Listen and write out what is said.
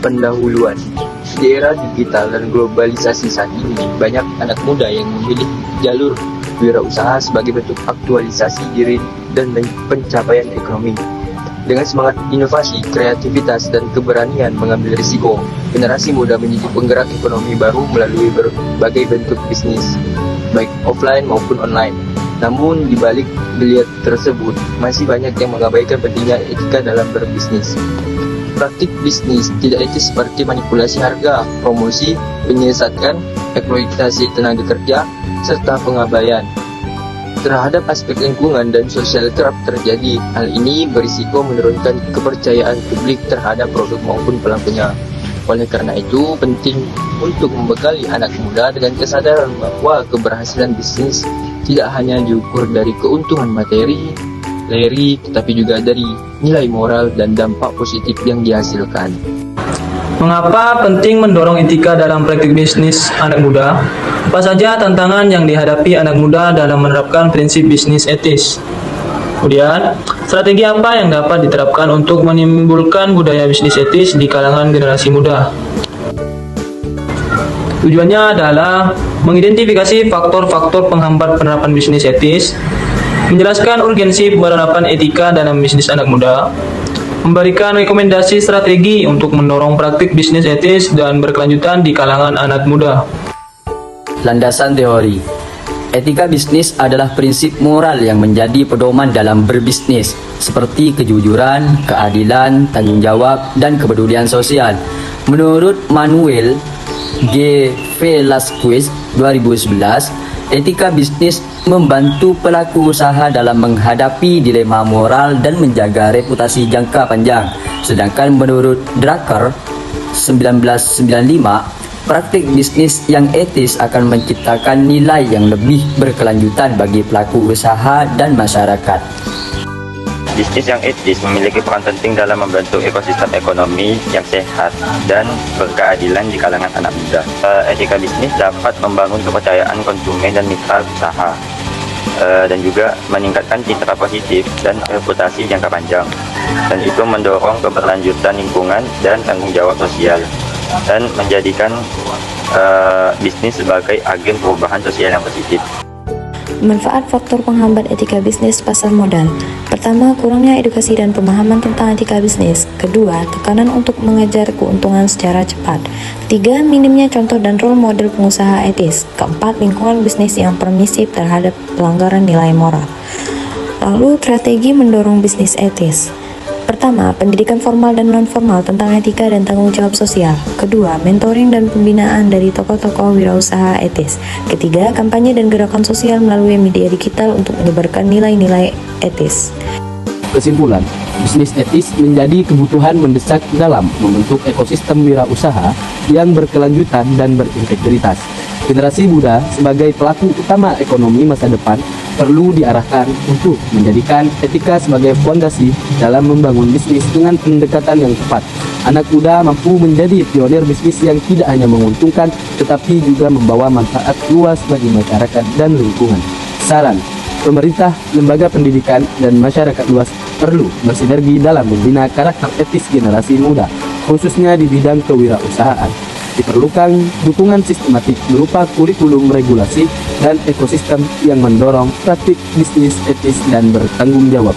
pendahuluan. Di era digital dan globalisasi saat ini, banyak anak muda yang memilih jalur wirausaha sebagai bentuk aktualisasi diri dan pencapaian ekonomi. Dengan semangat inovasi, kreativitas, dan keberanian mengambil risiko, generasi muda menjadi penggerak ekonomi baru melalui berbagai bentuk bisnis, baik offline maupun online. Namun, di balik geliat tersebut, masih banyak yang mengabaikan pentingnya etika dalam berbisnis. Praktik bisnis tidak etis seperti manipulasi harga, promosi, penyesatkan, eksploitasi tenaga kerja, serta pengabaian terhadap aspek lingkungan dan sosial kerap terjadi. Hal ini berisiko menurunkan kepercayaan publik terhadap produk maupun pelakunya. Oleh karena itu, penting untuk membekali anak muda dengan kesadaran bahwa keberhasilan bisnis tidak hanya diukur dari keuntungan materi, tetapi juga dari nilai moral dan dampak positif yang dihasilkan. Mengapa penting mendorong etika dalam praktik bisnis anak muda? Apa saja tantangan yang dihadapi anak muda dalam menerapkan prinsip bisnis etis? Kemudian, strategi apa yang dapat diterapkan untuk menimbulkan budaya bisnis etis di kalangan generasi muda? Tujuannya adalah mengidentifikasi faktor-faktor penghambat penerapan bisnis etis, menjelaskan urgensi penerapan etika dalam bisnis anak muda, memberikan rekomendasi strategi untuk mendorong praktik bisnis etis dan berkelanjutan di kalangan anak muda. Landasan teori. Etika bisnis adalah prinsip moral yang menjadi pedoman dalam berbisnis, seperti kejujuran, keadilan, tanggung jawab, dan kepedulian sosial. Menurut Manuel G. Velasquez 2011, etika bisnis membantu pelaku usaha dalam menghadapi dilema moral dan menjaga reputasi jangka panjang. Sedangkan menurut Drucker 1995, praktik bisnis yang etis akan menciptakan nilai yang lebih berkelanjutan bagi pelaku usaha dan masyarakat. Bisnis yang etis memiliki peran penting dalam membentuk ekosistem ekonomi yang sehat dan berkeadilan di kalangan anak muda. Etika bisnis dapat membangun kepercayaan konsumen dan mitra usaha, dan juga meningkatkan citra positif dan reputasi jangka panjang. Dan itu mendorong keberlanjutan lingkungan dan tanggung jawab sosial, dan menjadikan bisnis sebagai agen perubahan sosial yang positif. Manfaat faktor penghambat etika bisnis pasar modal. Pertama, kurangnya edukasi dan pemahaman tentang etika bisnis. Kedua, tekanan untuk mengejar keuntungan secara cepat. Ketiga, minimnya contoh dan role model pengusaha etis. Keempat, lingkungan bisnis yang permisif terhadap pelanggaran nilai moral. Lalu, strategi mendorong bisnis etis. Pertama, pendidikan formal dan non-formal tentang etika dan tanggung jawab sosial. Kedua, mentoring dan pembinaan dari tokoh-tokoh wirausaha etis. Ketiga, kampanye dan gerakan sosial melalui media digital untuk menyebarkan nilai-nilai etis. Kesimpulan, bisnis etis menjadi kebutuhan mendesak dalam membentuk ekosistem wirausaha yang berkelanjutan dan berintegritas. Generasi muda sebagai pelaku utama ekonomi masa depan perlu diarahkan untuk menjadikan etika sebagai fondasi dalam membangun bisnis dengan pendekatan yang tepat. Anak muda mampu menjadi pionir bisnis yang tidak hanya menguntungkan, tetapi juga membawa manfaat luas bagi masyarakat dan lingkungan. Saran, pemerintah, lembaga pendidikan, dan masyarakat luas perlu bersinergi dalam membina karakter etis generasi muda, khususnya di bidang kewirausahaan. Diperlukan dukungan sistematik berupa kurikulum regulasi dan ekosistem yang mendorong praktik bisnis etis dan bertanggung jawab.